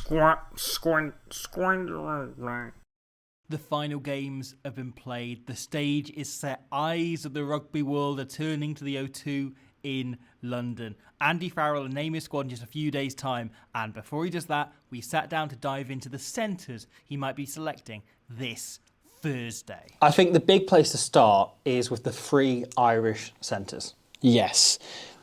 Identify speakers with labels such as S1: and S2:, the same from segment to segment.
S1: The final games have been played. The stage is set. Eyes of the rugby world are turning to the O2 in London. Andy Farrell will name his squad in just a few days' time. And before he does that, we sat down to dive into the centres he might be selecting this Thursday.
S2: I think the big place to start is with the 3 Irish centres.
S3: Yes,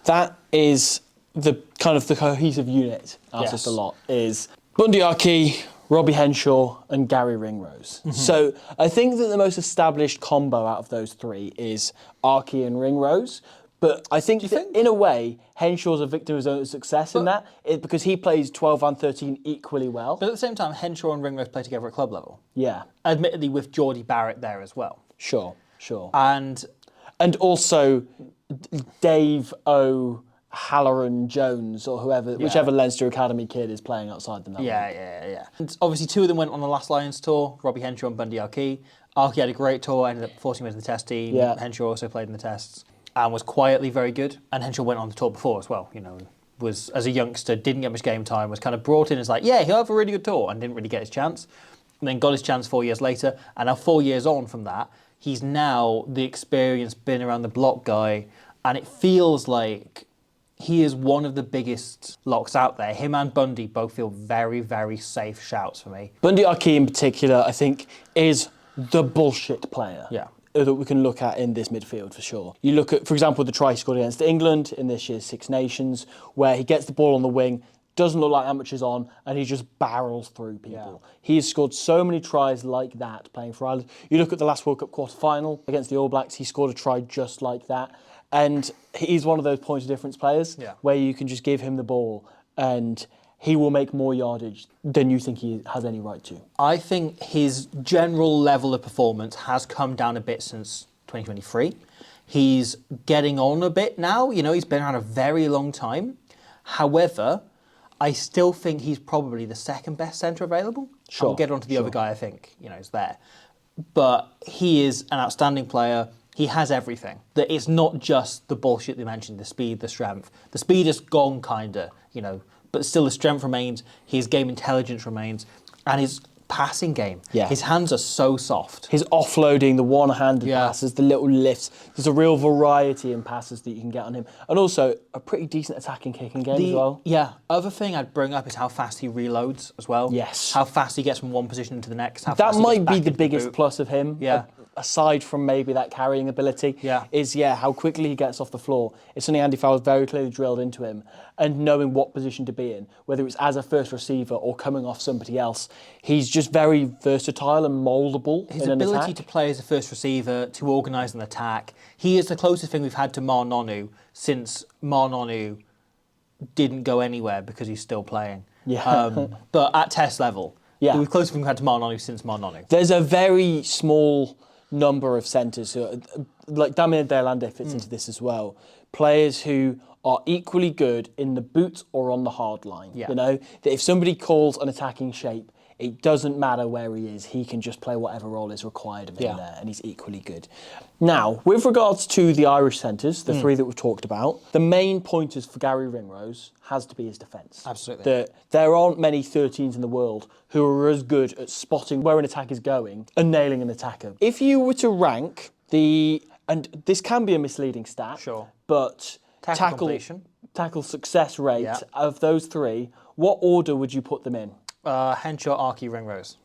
S3: that is the kind of the cohesive unit. Asked a lot is Bundy Archie, Robbie Henshaw and Gary Ringrose. Mm-hmm. So I think that the most established combo out of those 3 is Archie and Ringrose. But I think in a way, Henshaw's a victim of his own success in that, because he plays 12 and 13 equally well.
S2: But at the same time, Henshaw and Ringrose play together at club level.
S3: Yeah.
S2: Admittedly, with Geordie Barrett there as well.
S3: Sure.
S2: And
S3: also Dave O'Halloran Jones or whichever Leinster Academy kid is playing outside them.
S2: Yeah. And obviously 2 of them went on the last Lions tour, Robbie Henshaw and Bundy Archie. Archie had a great tour, ended up forcing him into the test team. Yeah. Henshaw also played in the tests and was quietly very good. And Henshaw went on the tour before as well, was, as a youngster, didn't get much game time, was kind of brought in as like, yeah, he'll have a really good tour, and didn't really get his chance. And then got his chance 4 years later, and now 4 years on from that, he's now the experienced, been around the block guy, and it feels like he is one of the biggest locks out there. Him and Bundy both feel very, very safe shouts for me.
S3: Bundy Archie in particular, I think, is the bullshit player.
S2: Yeah.
S3: That we can look at in this midfield for sure. You look at, for example, the try he scored against England in this year's Six Nations, where he gets the ball on the wing, doesn't look like how much is on, and he just barrels through people. Yeah. He has scored so many tries like that playing for Ireland. You look at the last World Cup quarter-final against the All Blacks, he scored a try just like that. And he's one of those point of difference players where you can just give him the ball and he will make more yardage than you think he has any right to.
S2: I think his general level of performance has come down a bit since 2023. He's getting on a bit now. He's been around a very long time. However, I still think he's probably the second best centre available.
S3: Sure.
S2: I'll get on to the other guy I think, is there. But he is an outstanding player. He has everything. That it's not just the bullshit they mentioned, the speed, the strength. The speed is gone, kinda, but still the strength remains, his game intelligence remains, and his passing game. Yeah. His hands are so soft.
S3: His offloading, the one-handed passes, the little lifts. There's a real variety in passes that you can get on him. And also a pretty decent attacking kicking game as well.
S2: Yeah. Other thing I'd bring up is how fast he reloads as well.
S3: Yes.
S2: How fast he gets from one position to the next.
S3: That might be the biggest plus of him.
S2: Yeah.
S3: Aside from maybe that carrying ability, is how quickly he gets off the floor. It's something Andy Farrell's very clearly drilled into him, and knowing what position to be in, whether it's as a first receiver or coming off somebody else. He's just very versatile and mouldable.
S2: His ability to play as a first receiver, to organise an attack. He is the closest thing we've had to Mar Nonu since Mar Nonu didn't go anywhere because he's still playing.
S3: Yeah.
S2: But at test level, the closest thing we've had to Mar Nonu since Mar Nonu.
S3: There's a very small number of centres, like Damien Delande fits into this as well. Players who are equally good in the boot or on the hard line. Yeah. That if somebody calls an attacking shape, it doesn't matter where he is. He can just play whatever role is required of him there, and he's equally good. Now, with regards to the Irish centres, the 3 that we've talked about, the main pointers for Gary Ringrose has to be his defence.
S2: Absolutely.
S3: There aren't many 13s in the world who are as good at spotting where an attack is going and nailing an attacker. If you were to rank and this can be a misleading stat, but tackle success rate of those 3, what order would you put them in?
S2: Henshaw, Archie, Ringrose.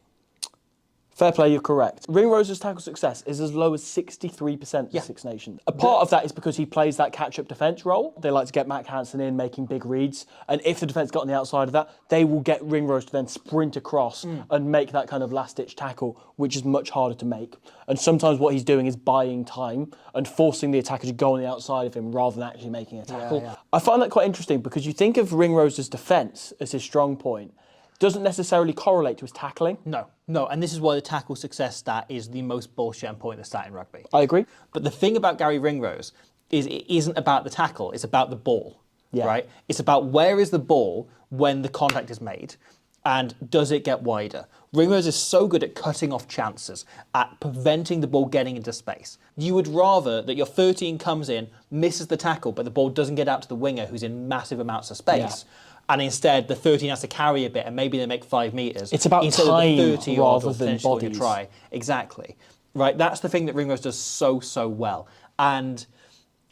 S3: Fair play, you're correct. Ringrose's tackle success is as low as 63% in Six Nations. A part of that is because he plays that catch-up defence role. They like to get Mac Hansen in, making big reads. And if the defence got on the outside of that, they will get Ringrose to then sprint across and make that kind of last-ditch tackle, which is much harder to make. And sometimes what he's doing is buying time and forcing the attacker to go on the outside of him rather than actually making a tackle. I find that quite interesting because you think of Ringrose's defence as his strong point, doesn't necessarily correlate to his tackling.
S2: No, and this is why the tackle success stat is the most bullshit and pointless stat in rugby.
S3: I agree.
S2: But the thing about Gary Ringrose is it isn't about the tackle, it's about the ball, right? It's about where is the ball when the contact is made and does it get wider? Ringrose is so good at cutting off chances, at preventing the ball getting into space. You would rather that your 13 comes in, misses the tackle, but the ball doesn't get out to the winger who's in massive amounts of space. and instead the 13 has to carry a bit, and maybe they make 5 metres.
S3: It's about
S2: instead
S3: time
S2: of the 30
S3: rather
S2: or
S3: than
S2: potentially scoring a
S3: bodies.
S2: try. Exactly. Right, that's the thing that Ringrose does so well. And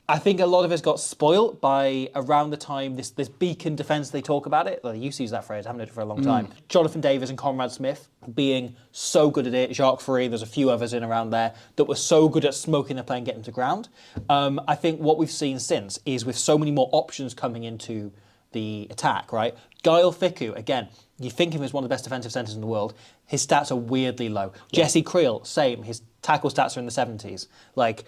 S2: I think a lot of us got spoilt by around the time this beacon defence, they talk about it. Well, they used to use that phrase, I haven't heard it for a long time. Jonathan Davis and Conrad Smith being so good at it. Jacques Ferry, there's a few others in around there that were so good at smoking the play and getting to ground. I think what we've seen since is with so many more options coming into the attack, right? Gael Fickou, again, you think of him as one of the best defensive centres in the world. His stats are weirdly low. Yeah. Jesse Creel, same. His tackle stats are in the 70s. Like,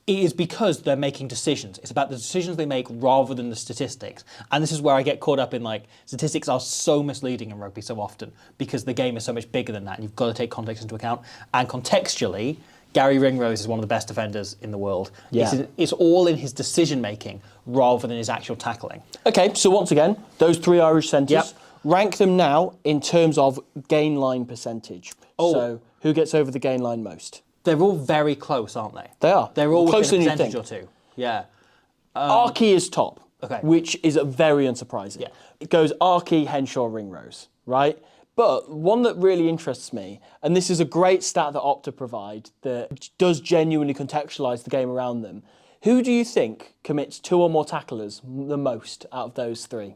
S2: it is because they're making decisions. It's about the decisions they make rather than the statistics. And this is where I get caught up in, like, statistics are so misleading in rugby so often because the game is so much bigger than that and you've got to take context into account. And contextually, Gary Ringrose is one of the best defenders in the world. Yeah. It's all in his decision-making rather than his actual tackling.
S3: Okay, so once again, those 3 Irish centres, rank them now in terms of gain line percentage.
S2: Oh.
S3: So who gets over the gain line most?
S2: They're all very close, aren't they?
S3: They are.
S2: They're all
S3: closer
S2: within a
S3: than you
S2: percentage
S3: think.
S2: or two. Yeah.
S3: Archie is top,
S2: Okay.
S3: which is very unsurprising.
S2: Yeah.
S3: It goes Archie, Henshaw, Ringrose, right? But one that really interests me, and this is a great stat that Opta provide that does genuinely contextualise the game around them. Who do you think commits 2 or more tacklers the most out of those 3?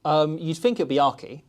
S2: You'd think it'd be Archie.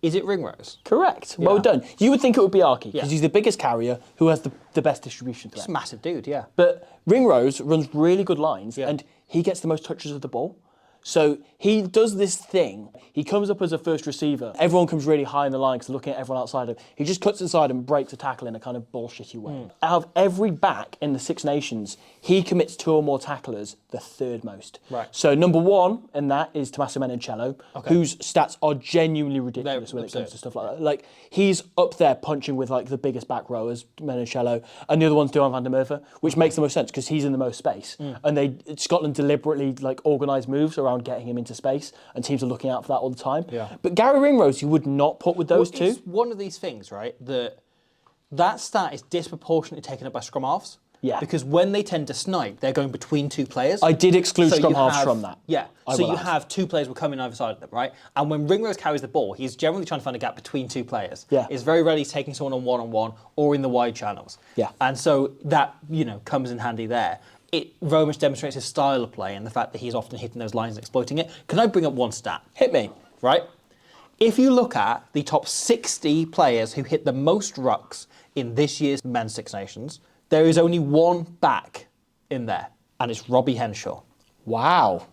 S2: Is it Ringrose?
S3: Correct. Well done. You would think it would be Archie because
S2: Yeah.
S3: he's the biggest carrier who has the best distribution threat.
S2: He's a massive dude, yeah.
S3: But Ringrose runs really good lines
S2: Yeah.
S3: and he gets the most touches of the ball. So he does this thing. He comes up as a first receiver. Everyone comes really high in the line because they're looking at everyone outside him. He just cuts inside and breaks a tackle in a kind of bullshitty way. Out of every back in the Six Nations, he commits 2 or more tacklers the 3rd most.
S2: Right.
S3: So number 1 in that is Tommaso Menoncello, whose stats are genuinely ridiculous
S2: They're
S3: when it
S2: absurd.
S3: comes to stuff like that. Like, he's up there punching with like the biggest back rowers, Menoncello, and the other one's Duan van der Merwe, which makes the most sense because he's in the most space. And Scotland deliberately like organised moves around getting him into space, and teams are looking out for that all the time.
S2: Yeah.
S3: But Gary Ringrose, you would not put with those two.
S2: It's one of these things, right, that stat is disproportionately taken up by scrum halves.
S3: Yeah.
S2: Because when they tend to snipe, they're going between 2 players.
S3: I did exclude
S2: So
S3: scrum
S2: you
S3: halves
S2: have-
S3: from that.
S2: Yeah.
S3: I
S2: So
S3: will
S2: you
S3: add.
S2: have 2 players will come in either side of them, right? And when Ringrose carries the ball, he's generally trying to find a gap between 2 players.
S3: Yeah.
S2: It's very rarely he's taking someone on one-on-one or in the wide channels.
S3: Yeah.
S2: And so that, comes in handy there. It very much demonstrates his style of play and the fact that he's often hitting those lines and exploiting it. Can I bring up one stat?
S3: Hit me.
S2: Right? If you look at the top 60 players who hit the most rucks in this year's Men's Six Nations, there is only one back in there, and it's Robbie Henshaw.
S3: Wow.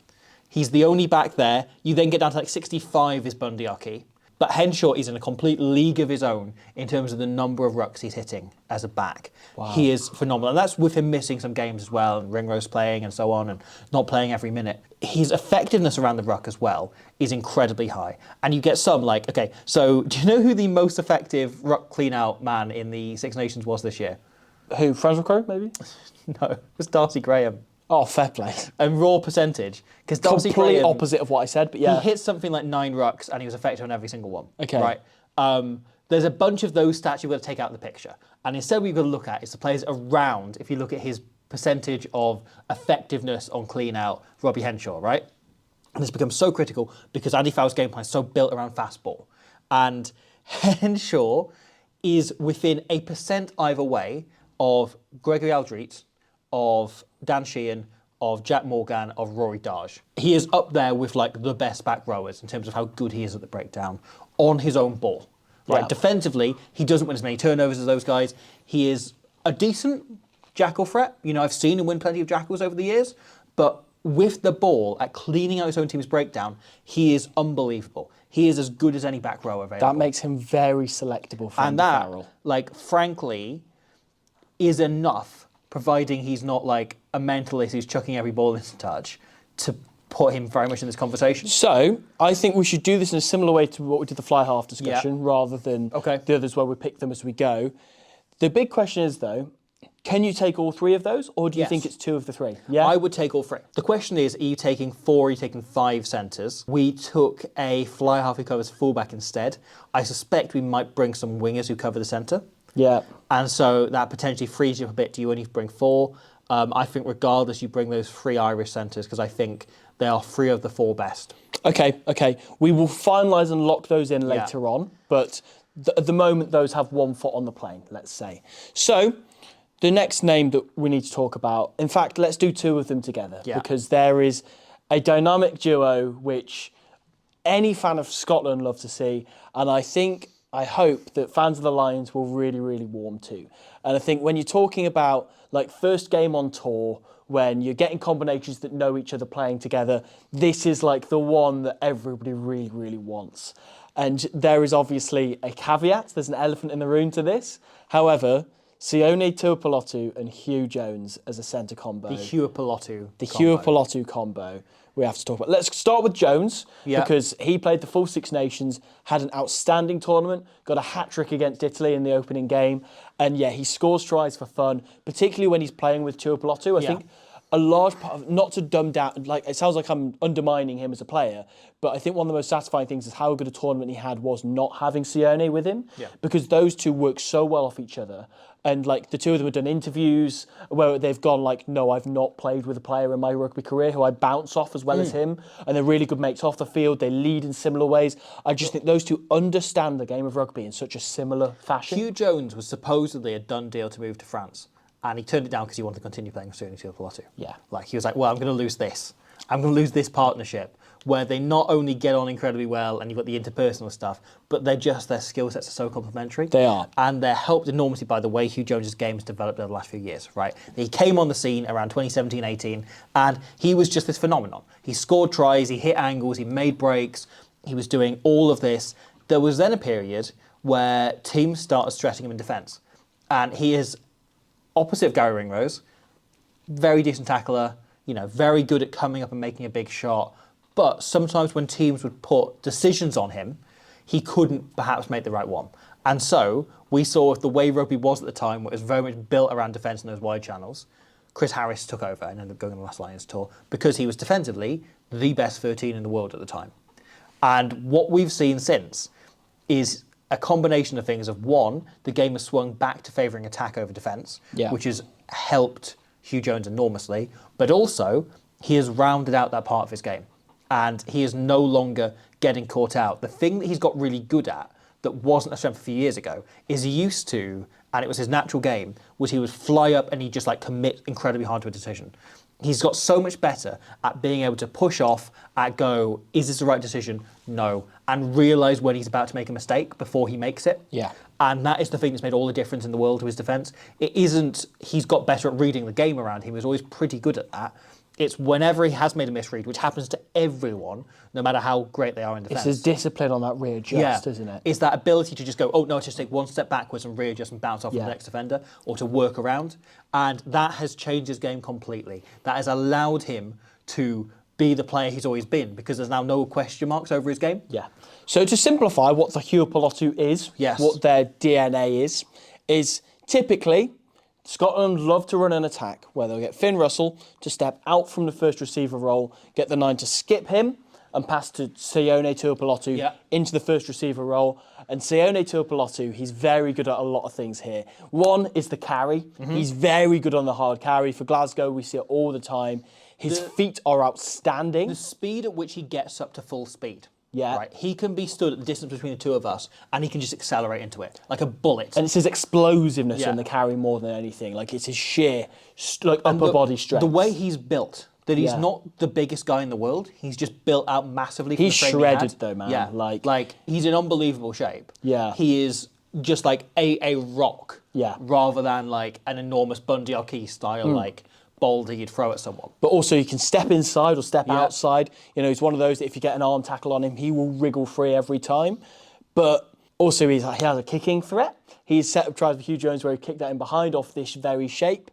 S2: He's the only back there. You then get down to like 65 is Bundy Aki. But Henshaw is in a complete league of his own in terms of the number of rucks he's hitting as a back.
S3: Wow.
S2: He is phenomenal. And that's with him missing some games as well, and Ringrose playing and so on, and not playing every minute. His effectiveness around the ruck as well is incredibly high. And you get some like, okay, so do you know who the most effective ruck clean-out man in the Six Nations was this year?
S3: Who? Franz McCrow, maybe?
S2: No, it was Darcy Graham.
S3: Oh, fair play.
S2: And raw percentage. Because Darcy
S3: Completely
S2: Graham,
S3: opposite of what I said, but yeah.
S2: he hit something like 9 rucks and he was effective on every single one.
S3: Okay.
S2: Right. There's a bunch of those stats you've got to take out of the picture. And instead what you've got to look at is the players around, if you look at his percentage of effectiveness on clean out, Robbie Henshaw, right? And this becomes so critical because Andy Farrell's game plan is so built around fastball. And Henshaw is within 1% either way of Gregory Aldrit, of Dan Sheehan, of Jack Morgan, of Rory Darge. He is up there with like the best back rowers in terms of how good he is at the breakdown on his own ball. Right?
S3: Yeah.
S2: Defensively, he doesn't win as many turnovers as those guys. He is a decent jackal threat. I've seen him win plenty of jackals over the years, but with the ball, at cleaning out his own team's breakdown, he is unbelievable. He is as good as any back row available.
S3: That makes him very selectable for
S2: and
S3: Andy
S2: that,
S3: Farrell.
S2: like, frankly, is enough, providing he's not like a mentalist who's chucking every ball into touch, to put him very much in this conversation.
S3: So, I think we should do this in a similar way to what we did the fly half discussion, rather than the others where we pick them as we go. The big question is, though, can you take all 3 of those, or do you think it's 2 of the 3? Yeah,
S2: I would take all 3. The question is, are you taking 4, are you taking 5 centres? We took a fly half who covers fullback instead. I suspect we might bring some wingers who cover the centre.
S3: Yeah.
S2: And so that potentially frees you up a bit. Do you only bring 4? I think regardless, you bring those 3 Irish centres because I think they are 3 of the 4 best.
S3: Okay. We will finalise and lock those in later on, but at the moment, those have 1 foot on the plane, let's say. So, the next name that we need to talk about, in fact, let's do 2 of them together because there is a dynamic duo which any fan of Scotland love to see, and I hope that fans of the Lions will really, really warm to. And I think when you're talking about like first game on tour, when you're getting combinations that know each other playing together, this is like the one that everybody really, really wants. And there is obviously a caveat. There's an elephant in the room to this. However, Sione Tuipulotu and Hugh Jones as a centre combo.
S2: The Huipulotu
S3: combo we have to talk about. Let's start with Jones because he played the full Six Nations, had an outstanding tournament, got a hat-trick against Italy in the opening game. And he scores tries for fun, particularly when he's playing with Tuipulotu. I think a large part of, not to dumb down, like it sounds like I'm undermining him as a player, but I think one of the most satisfying things is how good a tournament he had was not having Sione with him, because those two work so well off each other. And like the two of them have done interviews where they've gone like, no, I've not played with a player in my rugby career who I bounce off as well as him, and they're really good mates off the field. They lead in similar ways. I just think those two understand the game of rugby in such a similar fashion.
S2: Hugh Jones was supposedly a done deal to move to France. And he turned it down because he wanted to continue playing with Sione Tuipulotu.
S3: Yeah.
S2: Like, he was like, well, I'm going to lose this. I'm going to lose this partnership where they not only get on incredibly well and you've got the interpersonal stuff, but their skill sets are so complementary.
S3: They are.
S2: And they're helped enormously by the way Hugh Jones' game has developed over the last few years, right? He came on the scene around 2017-18 and he was just this phenomenon. He scored tries, he hit angles, he made breaks, he was doing all of this. There was then a period where teams started stressing him in defence. And he is opposite of Gary Ringrose, very decent tackler, very good at coming up and making a big shot. But sometimes when teams would put decisions on him, he couldn't perhaps make the right one. And so we saw the way rugby was at the time, where it was very much built around defence in those wide channels. Chris Harris took over and ended up going on the last Lions tour because he was defensively the best 13 in the world at the time. And what we've seen since is a combination of things of, one, the game has swung back to favouring attack over defence, which has helped Hugh Jones enormously, but also he has rounded out that part of his game and he is no longer getting caught out. The thing that he's got really good at that wasn't a strength a few years ago is he used to, and it was his natural game, was he would fly up and he'd just like commit incredibly hard to a decision. He's got so much better at being able to push off, at go, is this the right decision? No. And realise when he's about to make a mistake before he makes it.
S3: Yeah.
S2: And that is the thing that's made all the difference in the world to his defence. It isn't, he's got better at reading the game around him. He was always pretty good at that. It's whenever he has made a misread, which happens to everyone, no matter how great they are in defence.
S3: It's his discipline on that readjust, isn't it?
S2: It's that ability to just go, oh no, just take one step backwards and readjust and bounce off the next defender, or to work around. And that has changed his game completely. That has allowed him to be the player he's always been, because there's now no question marks over his game.
S3: Yeah. So to simplify what the Huipulotu is, what their DNA is typically Scotland love to run an attack where they'll get Finn Russell to step out from the first receiver role, get the 9 to skip him and pass to Sione Tuipulotu into the first receiver role. And Sione Tuipulotu, he's very good at a lot of things here. One is the carry. He's very good on the hard carry. For Glasgow, we see it all the time. His feet are outstanding.
S2: The speed at which he gets up to full speed.
S3: Yeah.
S2: Right. He can be stood at the distance between the two of us and he can just accelerate into it like a bullet.
S3: And it's his explosiveness in the carry more than anything. Like it's his sheer upper body strength.
S2: The way he's built, that he's not the biggest guy in the world. He's just built out massively. From
S3: He's
S2: the frame
S3: shredded
S2: he had.
S3: though, man.
S2: Yeah. Like he's in unbelievable shape.
S3: Yeah.
S2: He is just like a rock.
S3: Yeah.
S2: Rather than like an enormous Bundy Arkey style like boulder you'd throw at someone.
S3: But also you can step inside or step outside. He's one of those that if you get an arm tackle on him, he will wriggle free every time. But also he has a kicking threat. He's set up tries with Hugh Jones where he kicked at him behind off this very shape.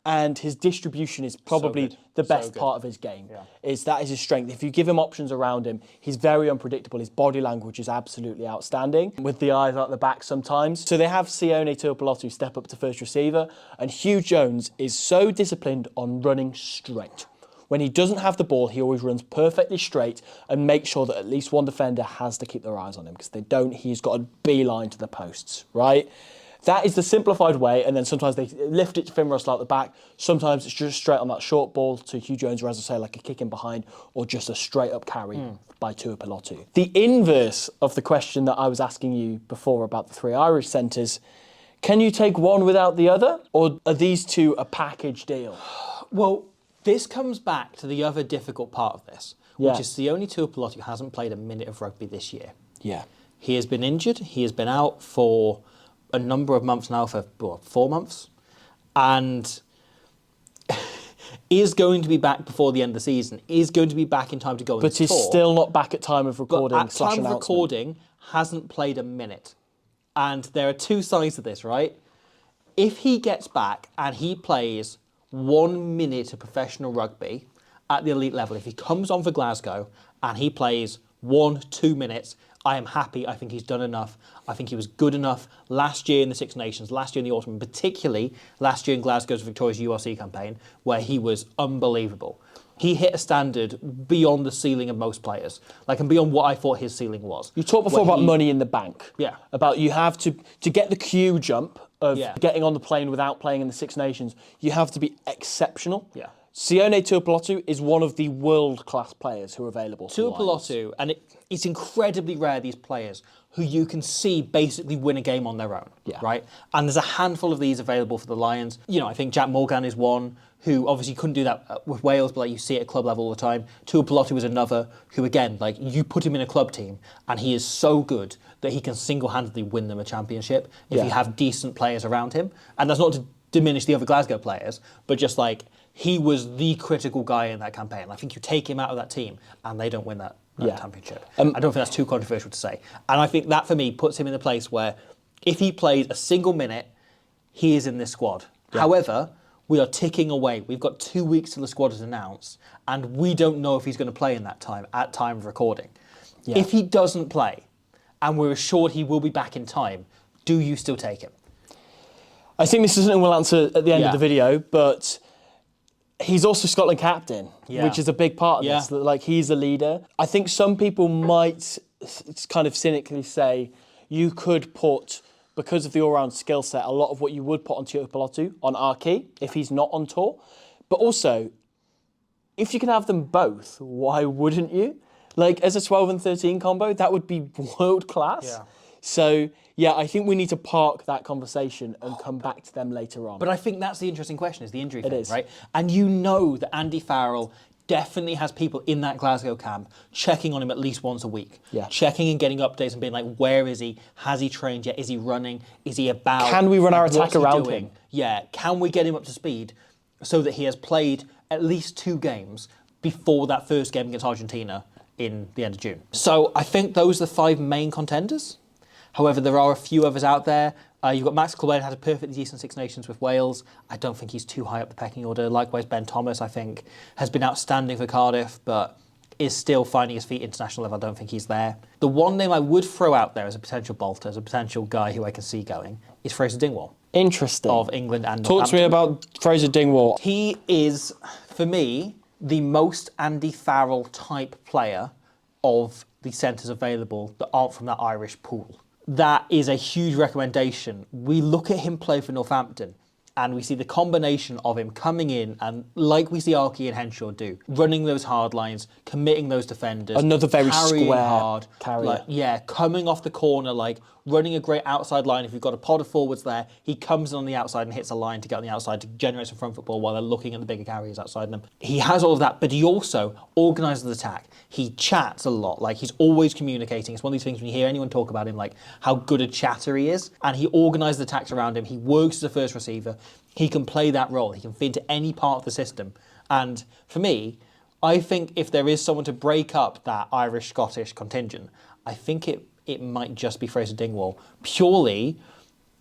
S3: And his distribution is probably the best part of his game. Yeah. That is his strength. If you give him options around him, he's very unpredictable. His body language is absolutely outstanding, with the eyes out the back sometimes. So they have Sione Tuipulotu step up to first receiver, and Hugh Jones is so disciplined on running straight. When he doesn't have the ball, he always runs perfectly straight and makes sure that at least one defender has to keep their eyes on him, because they don't, he's got a beeline to the posts, right? That is the simplified way, and then sometimes they lift it to Finn Russell out the back. Sometimes it's just straight on that short ball to Hugh Jones, or as I say, like a kick in behind, or just a straight up carry by Tuipulotu. The inverse of the question that I was asking you before about the 3 Irish centres, can you take one without the other, or are these two a package deal?
S2: Well, this comes back to the other difficult part of this, which is the only Tuipulotu who hasn't played a minute of rugby this year.
S3: Yeah.
S2: He has been injured. He has been out for a number of months now, for 4 months, and is going to be back before the end of the season, is going to be back in time to go on the tour.
S3: But he's still not back at time of recording.
S2: But at time of recording, hasn't played a minute. And there are two sides to this, right? If he gets back and he plays 1 minute of professional rugby at the elite level, if he comes on for Glasgow and he plays 1-2 minutes, I am happy. I think he's done enough. I think he was good enough last year in the Six Nations, last year in the autumn, particularly last year in Glasgow's victorious URC campaign, where he was unbelievable. He hit a standard beyond the ceiling of most players, and beyond what I thought his ceiling was.
S3: You talked before about money in the bank.
S2: Yeah.
S3: About you have to get the queue jump of getting on the plane without playing in the Six Nations, you have to be exceptional.
S2: Yeah.
S3: Sione Tuipulotu is one of the world-class players who are available.
S2: Tuipulotu, and it's incredibly rare, these players who you can see basically win a game on their own, right? And there's a handful of these available for the Lions. I think Jack Morgan is one who obviously couldn't do that with Wales, but you see it at club level all the time. Tuipulotu is another who, again, you put him in a club team and he is so good that he can single-handedly win them a championship if you have decent players around him. And that's not to diminish the other Glasgow players, but just he was the critical guy in that campaign. I think you take him out of that team and they don't win that championship. I don't think that's too controversial to say. And I think that, for me, puts him in a place where if he plays a single minute, he is in this squad. Yeah. However, we are ticking away. We've got 2 weeks till the squad is announced, and we don't know if he's going to play in that time, at time of recording. Yeah. If he doesn't play, and we're assured he will be back in time, do you still take him?
S3: I think this is something we'll answer at the end of the video, but he's also Scotland captain, which is a big part of this. He's a leader. I think some people might kind of cynically say you could put, because of the all-round skill set, a lot of what you would put on Tuipulotu on Archie if he's not on tour. But also, if you can have them both, why wouldn't you? As a 12 and 13 combo, that would be world-class. Yeah. So, I think we need to park that conversation and come back to them later on.
S2: But I think that's the interesting question, is the injury thing, right? And you know that Andy Farrell definitely has people in that Glasgow camp checking on him at least once a week. Yeah. Checking and getting updates and being like, where is he? Has he trained yet? Is he running? Is he about?
S3: Can we run our attack around him?
S2: Yeah. Can we get him up to speed so that he has played at least 2 games before that first game against Argentina in the end of June? So I think those are the 5 main contenders. However, there are a few others out there. You've got Max Kilbane, had a perfectly decent Six Nations with Wales. I don't think he's too high up the pecking order. Likewise, Ben Thomas, I think, has been outstanding for Cardiff, but is still finding his feet international level. I don't think he's there. The one name I would throw out there as a potential bolter, as a potential guy who I can see going, is Fraser Dingwall.
S3: Interesting.
S2: Of England and
S3: Talk to me about Fraser Dingwall.
S2: He is, for me, the most Andy Farrell type player of the centres available that aren't from that Irish pool. That is a huge recommendation. We look at him play for Northampton and we see the combination of him coming in and, like we see Archie and Henshaw do, running those hard lines, committing those defenders.
S3: Another very square
S2: hard,
S3: carrier.
S2: Coming off the corner, running a great outside line. If you've got a pod of forwards there, he comes in on the outside and hits a line to get on the outside to generate some front football while they're looking at the bigger carriers outside them. He has all of that, but he also organises the attack. He chats a lot. He's always communicating. It's one of these things when you hear anyone talk about him, how good a chatter he is. And he organises the attacks around him. He works as a first receiver. He can play that role. He can fit into any part of the system. And for me, I think if there is someone to break up that Irish-Scottish contingent, I think it might just be Fraser Dingwall. Purely,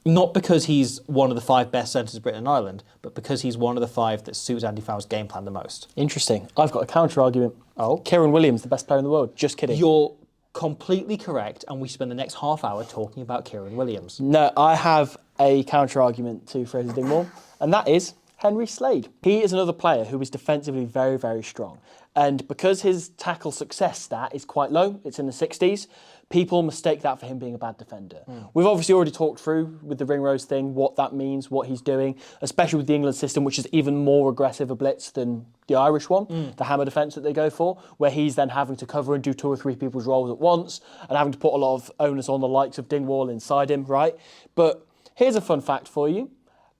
S2: not because he's one of the 5 best centres of Britain and Ireland, but because he's one of the 5 that suits Andy Farrell's game plan the most.
S3: Interesting. I've got a counter-argument.
S2: Oh?
S3: Kieran Williams, the best player in the world. Just kidding.
S2: You're completely correct, and we spend the next half hour talking about Kieran Williams.
S3: No, I have a counter-argument to Fraser Dingwall, and that is Henry Slade. He is another player who is defensively very, very strong. And because his tackle success stat is quite low, it's in the 60s, people mistake that for him being a bad defender. We've obviously already talked through with the Ringrose thing what that means, what he's doing, especially with the England system, which is even more aggressive a blitz than the Irish one, the hammer defence that they go for, where he's then having to cover and do 2 or 3 people's roles at once and having to put a lot of onus on the likes of Dingwall inside him, right? But here's a fun fact for you.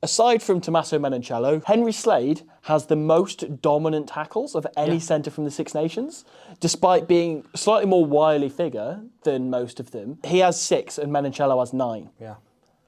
S3: Aside from Tommaso Menoncello, Henry Slade has the most dominant tackles of any centre from the Six Nations, despite being a slightly more wily figure than most of them. He has 6 and Menoncello has 9.
S2: Yeah.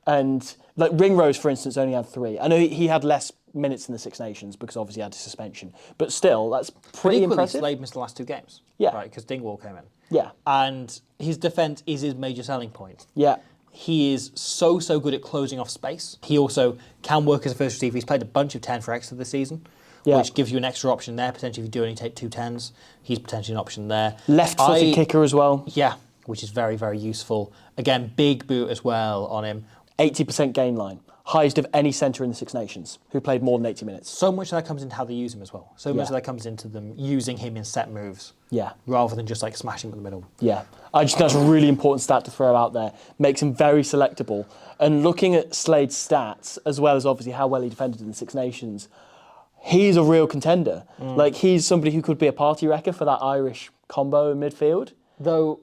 S3: And like Ringrose, for instance, only had 3. I know he had less minutes in the Six Nations because obviously he had a suspension, but still, that's pretty impressive.
S2: Slade missed the last 2 games.
S3: Yeah.
S2: Right, because Dingwall came in.
S3: Yeah.
S2: And his defence is his major selling point.
S3: Yeah.
S2: He is so good at closing off space. He also can work as a first receiver. He's played a bunch of 10 for extra this season, which gives you an extra option there. Potentially, if you do only take 2 10s, he's potentially an option there.
S3: Left-footed kicker as well.
S2: Yeah, which is very, very useful. Again, big boot as well on him.
S3: 80% gain line. Highest of any centre in the Six Nations who played more than 80 minutes.
S2: So much of that comes into how they use him as well. So much of that comes into them using him in set moves.
S3: Yeah.
S2: Rather than just like smashing him in the middle.
S3: Yeah. I just think that's a really important stat to throw out there. Makes him very selectable. And looking at Slade's stats, as well as obviously how well he defended in the Six Nations, he's a real contender. Like, he's somebody who could be a party wrecker for that Irish combo in midfield.
S2: Though,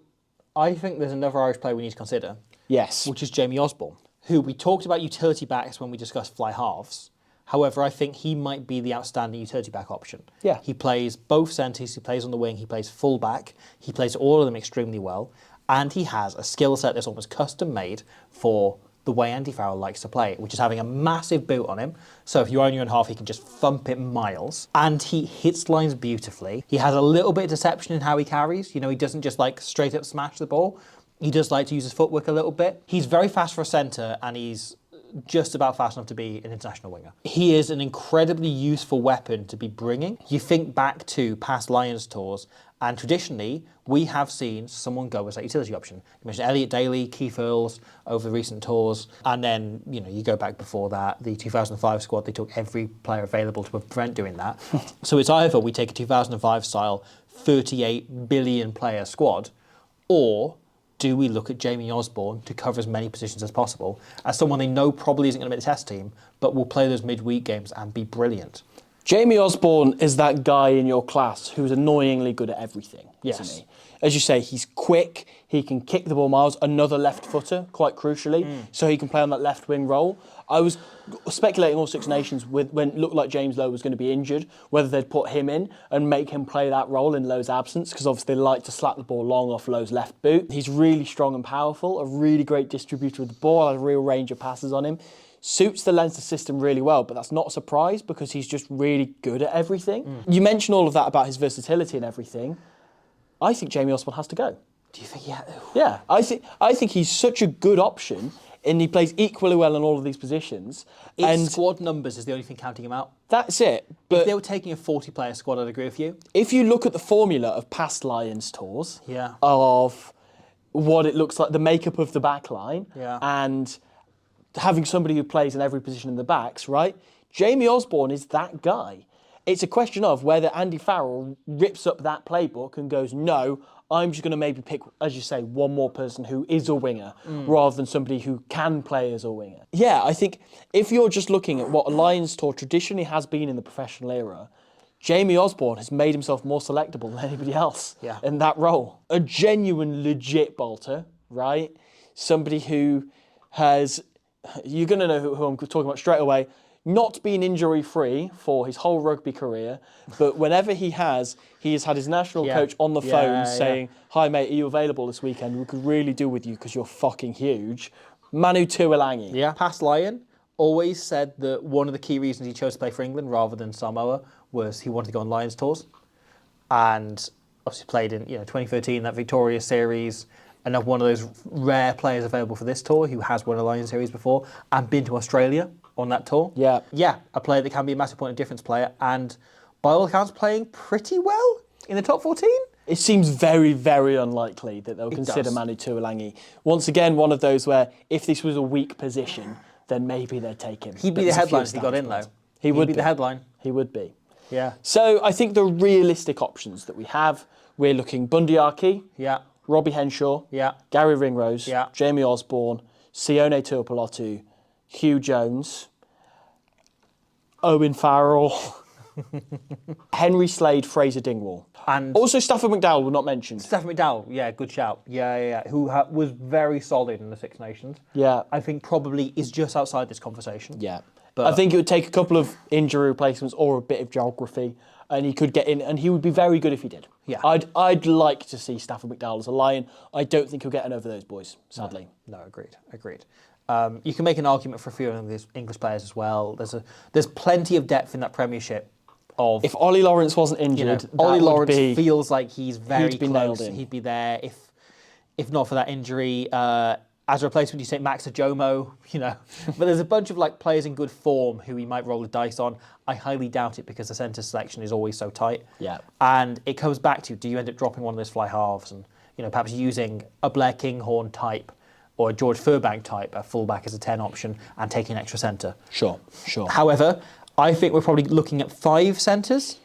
S2: I think there's another Irish player we need to consider.
S3: Yes.
S2: Which is Jamie Osborne, who we talked about utility backs when we discussed fly halves. However, I think he might be the outstanding utility back option.
S3: Yeah.
S2: He plays both centres, he plays on the wing, he plays full back, he plays all of them extremely well, and he has a skill set that's almost custom made for the way Andy Farrell likes to play it, which is having a massive boot on him. So if you're on your own half, he can just thump it miles. And he hits lines beautifully. He has a little bit of deception in how he carries. You know, he doesn't just like straight up smash the ball. He does like to use his footwork a little bit. He's very fast for a centre, and he's just about fast enough to be an international winger. He is an incredibly useful weapon to be bringing. You think back to past Lions tours, and traditionally, we have seen someone go as that utility option. You mentioned Elliot Daly, Keith Earls over recent tours, and then, you know, you go back before that, the 2005 squad, they took every player available to prevent doing that. So it's either we take a 2005 style 38 billion player squad, or do we look at Jamie Osborne to cover as many positions as possible as someone they know probably isn't going to make the test team, but will play those midweek games and be brilliant?
S3: Jamie Osborne is that guy in your class who's annoyingly good at everything, isn't he? As you say, he's quick, he can kick the ball miles, another left footer, quite crucially, so he can play on that left wing role. I was speculating all Six Nations when it looked like James Lowe was going to be injured, whether they'd put him in and make him play that role in Lowe's absence, because obviously they like to slap the ball long off Lowe's left boot. He's really strong and powerful, a really great distributor of the ball, has a real range of passes on him. Suits the Leinster system really well, but that's not a surprise because he's just really good at everything. You mentioned all of that about his versatility and everything. I think Jamie Osborne has to go.
S2: Do you think, yeah?
S3: Yeah, I think he's such a good option, and he plays equally well in all of these positions.
S2: And squad numbers is the only thing counting him out.
S3: That's it. But
S2: if they were taking a 40-player squad, I'd agree with you.
S3: If you look at the formula of past Lions tours,
S2: Yeah.
S3: of what it looks like, the makeup of the back line,
S2: Yeah.
S3: and having somebody who plays in every position in the backs, right? Jamie Osborne is that guy. It's a question of whether Andy Farrell rips up that playbook and goes, no, I'm just going to maybe pick, as you say, one more person who is a winger rather than somebody who can play as a winger. Yeah, I think if you're just looking at what a Lions tour traditionally has been in the professional era, Jamie Osborne has made himself more selectable than anybody else in that role. A genuine, legit bolter, right? Somebody who has... You're going to know who I'm talking about straight away. Not been injury-free for his whole rugby career, but whenever he has had his national coach on the phone saying, hi mate, are you available this weekend? We could really do with you because you're fucking huge. Manu Tuilarangi.
S2: Yeah. Past Lion always said that one of the key reasons he chose to play for England rather than Samoa was he wanted to go on Lions tours. And obviously played in 2013, that Victoria series, and one of those rare players available for this tour who has won a Lions series before and been to Australia on that tour.
S3: Yeah.
S2: Yeah, a player that can be a massive point of difference player, and by all accounts playing pretty well in the top 14.
S3: It seems very, very unlikely that they'll consider Manu Tuilarangi. Once again, one of those where if this was a weak position, then maybe they'd take him.
S2: He'd be the headline if he got in, though.
S3: He would
S2: be the headline.
S3: He would be.
S2: Yeah.
S3: So I think the realistic options that we have, we're looking Bundy Archie, Robbie Henshaw,
S2: Yeah.
S3: Gary Ringrose,
S2: Yeah.
S3: Jamie Osborne, Sione Tuipulotu, Hugh Jones, Owen Farrell, Henry Slade, Fraser Dingwall.
S2: And
S3: Also Stafford McDowell were not mentioned.
S2: Stephen McDowell, yeah, good shout. Yeah. Who was very solid in the Six Nations.
S3: Yeah.
S2: I think probably is just outside this conversation.
S3: Yeah.
S2: But
S3: I think it would take a couple of injury replacements or a bit of geography, and he could get in, and he would be very good if he did.
S2: Yeah.
S3: I'd like to see Stafford McDowell as a Lion. I don't think he'll get in over those boys, sadly.
S2: No, agreed. You can make an argument for a few of these English players as well. There's plenty of depth in that Premiership.
S3: If Ollie Lawrence wasn't injured,
S2: Ollie
S3: that would
S2: Lawrence
S3: be,
S2: feels like he's very
S3: he'd be
S2: close.
S3: nailed in.
S2: He'd be there if not for that injury. As a replacement, you take Max Ajomo, But there's a bunch of like players in good form who he might roll the dice on. I highly doubt it because the centre selection is always so tight.
S3: Yeah.
S2: And it comes back to, do you end up dropping one of those fly halves and perhaps using a Blair Kinghorn type or a George Furbank type, a fullback as a 10 option, and taking an extra centre.
S3: Sure.
S2: However, I think we're probably looking at 5 centres.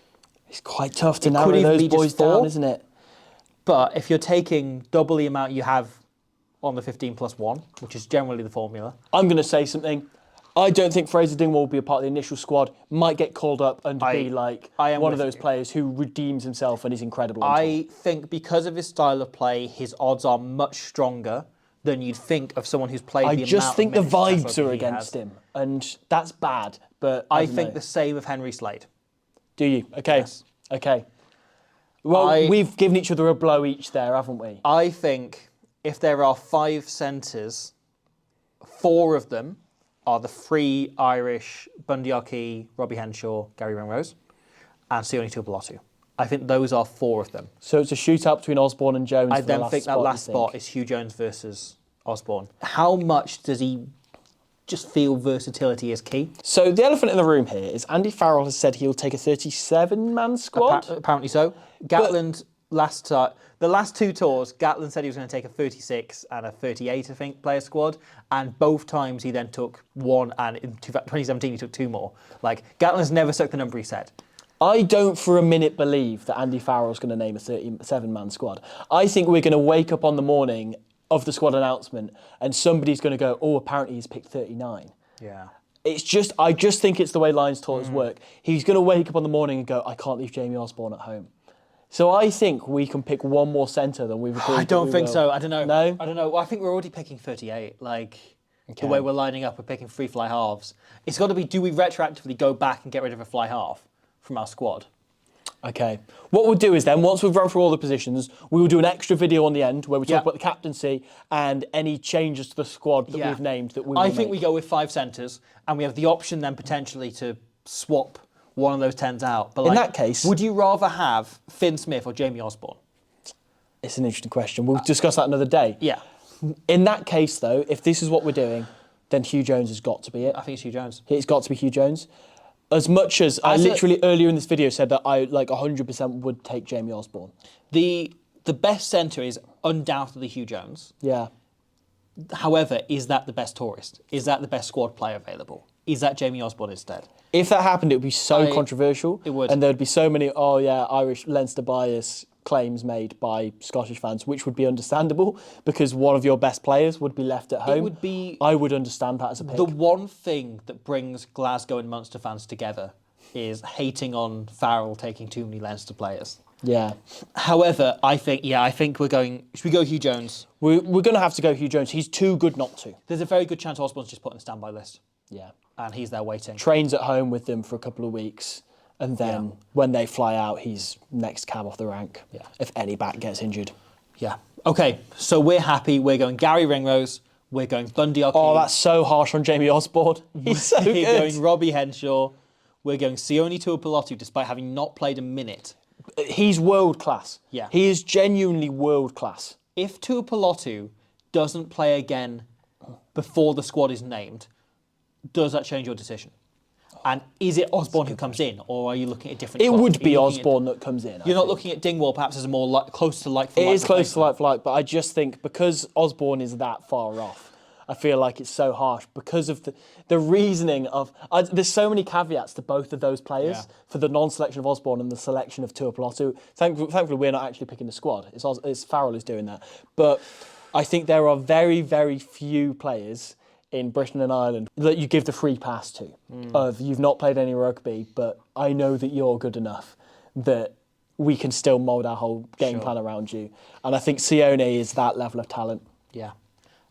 S3: It's quite tough to
S2: It
S3: narrow
S2: could even
S3: those
S2: be just
S3: boys
S2: 4.
S3: down, isn't it?
S2: But if you're taking double the amount you have on the 15+1, which is generally the formula.
S3: I'm going to say something. I don't think Fraser Dingwall will be a part of the initial squad. Might get called up and be like one of those players who redeems himself and is incredible.
S2: I think because of his style of play, his odds are much stronger than you'd think of someone who's played.
S3: I
S2: the
S3: just
S2: amount
S3: think the
S2: of minutes
S3: vibes
S2: that
S3: are
S2: he
S3: against
S2: has.
S3: him, and that's bad. But
S2: I
S3: don't
S2: think
S3: know.
S2: the same of Henry Slade.
S3: Do you? Okay.
S2: Yes.
S3: Okay. Well, we've given each other a blow each there, haven't we?
S2: I think if there are 5 centres, 4 of them are the 3 Irish, Bundy Arkey, Robbie Henshaw, Gary Ringrose, and Sione Tuipulotu. I think those are 4 of them.
S3: So it's a shootout between Osborne and Jones.
S2: I
S3: for
S2: then
S3: the last
S2: think that
S3: spot,
S2: last
S3: you think?
S2: spot is Hugh Jones versus Osborne. How much does he just feel versatility is key?
S3: So the elephant in the room here is Andy Farrell has said he'll take a 37-man squad.
S2: Apparently so. Gatland, the last 2 tours, Gatland said he was going to take a 36 and a 38, I think, player squad. And both times he then took 1, and in 2017 he took 2 more. Like, Gatland's never stuck the number he said.
S3: I don't for a minute believe that Andy Farrell's going to name a 37-man squad. I think we're going to wake up on the morning of the squad announcement and somebody's going to go, oh, apparently he's picked 39.
S2: Yeah.
S3: I just think it's the way Lions tours work. He's going to wake up on the morning and go, I can't leave Jamie Osborne at home. So I think we can pick one more centre than we've agreed.
S2: I don't think so. I don't know.
S3: No?
S2: I don't know. Well, I think we're already picking 38. The way we're lining up, we're picking 3 fly halves. It's got to be, do we retroactively go back and get rid of a fly half from our squad?
S3: Okay. What we'll do is then, once we've run through all the positions, we will do an extra video on the end where we talk about the captaincy and any changes to the squad that we've named that we will
S2: I think
S3: make.
S2: we go with 5 centres, and we have the option then potentially to swap one of those 10s out. But
S3: in that case,
S2: would you rather have Finn Smith or Jamie Osborne?
S3: It's an interesting question. We'll discuss that another day.
S2: Yeah.
S3: In that case, though, if this is what we're doing, then Hugh Jones has got to be it.
S2: I think it's Hugh Jones.
S3: It's got to be Hugh Jones. As much as I literally earlier in this video said that I 100% would take Jamie Osborne.
S2: The best centre is undoubtedly Hugh Jones.
S3: Yeah.
S2: However, is that the best tourist? Is that the best squad player available? Is that Jamie Osborne instead?
S3: If that happened, it would be so controversial.
S2: It would.
S3: And there would be so many, Irish Leinster bias claims made by Scottish fans, which would be understandable because one of your best players would be left at home.
S2: It would be...
S3: I would understand that as a pick.
S2: The one thing that brings Glasgow and Munster fans together is hating on Farrell taking too many Leinster players.
S3: Yeah.
S2: However, I think we're going... Should we go Hugh Jones?
S3: We're going to have to go Hugh Jones. He's too good not to.
S2: There's a very good chance Osborne's just put in the standby list.
S3: Yeah.
S2: And he's there waiting.
S3: Trains at home with them for a couple of weeks. And then when they fly out, he's next cab off the rank.
S2: Yeah.
S3: If any back gets injured.
S2: Yeah. Okay, so we're happy. We're going Gary Ringrose. We're going Bundy Arkey.
S3: Oh, that's so harsh on Jamie Osborne. He's so good.
S2: We're going Robbie Henshaw. We're going Sione Tuipulotu, despite having not played a minute.
S3: He's world class.
S2: Yeah.
S3: He is genuinely world class.
S2: If Tuipulotu doesn't play again before the squad is named, does that change your decision? And is it Osborne who comes in, or are you looking at a different
S3: It
S2: squad?
S3: would
S2: Are
S3: be
S2: you looking
S3: Osborne that comes in.
S2: You're not looking at Dingwall perhaps as a more close to like for
S3: It
S2: like
S3: is close to
S2: replacement?
S3: like for like, but I just think because Osborne is that far off, I feel like it's so harsh because of the reasoning of... there's so many caveats to both of those players for the non-selection of Osborne and the selection of Tuipulotu. Thankfully, we're not actually picking the squad. It's Farrell who's doing that. But I think there are very, very few players in Britain and Ireland that you give the free pass to. Of you've not played any rugby, but I know that you're good enough that we can still mould our whole game plan around you. And I think Sione is that level of talent.
S2: Yeah.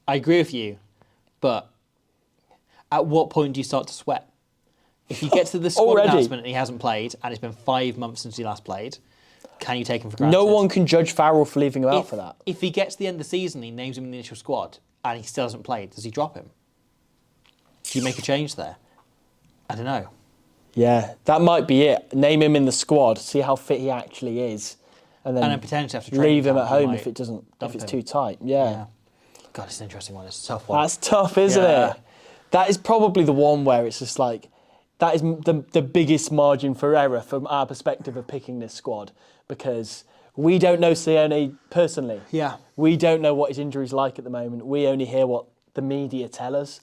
S2: I agree with you, but at what point do you start to sweat? If you get to the squad announcement and he hasn't played, and it's been 5 months since he last played, can you take him for granted?
S3: No one can judge Farrell for leaving him out for that.
S2: If he gets to the end of the season, he names him in the initial squad, and he still hasn't played, does he drop him? Do you make a change there? I don't know.
S3: Yeah, that might be it. Name him in the squad, see how fit he actually is, and then
S2: potentially have to
S3: leave him at home if it's too tight. Yeah.
S2: God, it's an interesting one. It's a tough one.
S3: That's tough, isn't it? That is probably the one where it's just like, that is the biggest margin for error from our perspective of picking this squad, because we don't know Sione personally.
S2: Yeah.
S3: We don't know what his injury's like at the moment. We only hear what the media tell us.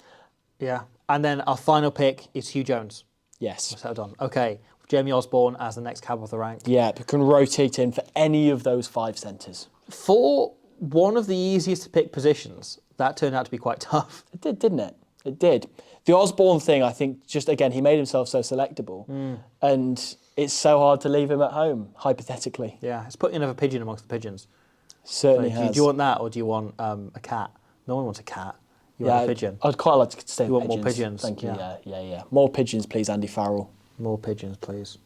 S2: Yeah. And then our final pick is Hugh Jones.
S3: Yes.
S2: Settled on. Okay. Jamie Osborne as the next cab off the rank.
S3: Yeah, but can rotate in for any of those 5 centres.
S2: For one of the easiest to pick positions, that turned out to be quite tough.
S3: It did, didn't it? It did. The Osborne thing, I think, just again, he made himself so selectable. And it's so hard to leave him at home, hypothetically.
S2: Yeah, it's putting another pigeon amongst the pigeons.
S3: Certainly
S2: So,
S3: has.
S2: do you want that, or do you want a cat? No one wants a cat. You want a pigeon.
S3: I'd quite like to stay
S2: You
S3: with
S2: want more pigeons?
S3: Thank you,
S2: Yeah.
S3: yeah. More pigeons, please, Andy Farrell.
S2: More pigeons, please.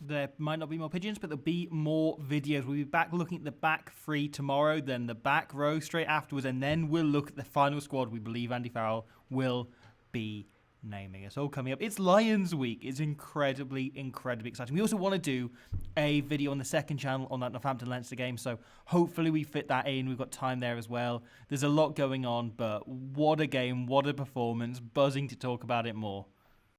S1: There might not be more pigeons, but there'll be more videos. We'll be back looking at the back 3 tomorrow, then the back row straight afterwards, and then we'll look at the final squad we believe Andy Farrell will be naming. It's all coming up. It's Lions Week. It's incredibly exciting. We also want to do a video on the second channel on that Northampton-Leinster game, so hopefully we fit that in. We've got time there as well. There's a lot going on, but what a game, what a performance. Buzzing to talk about it more.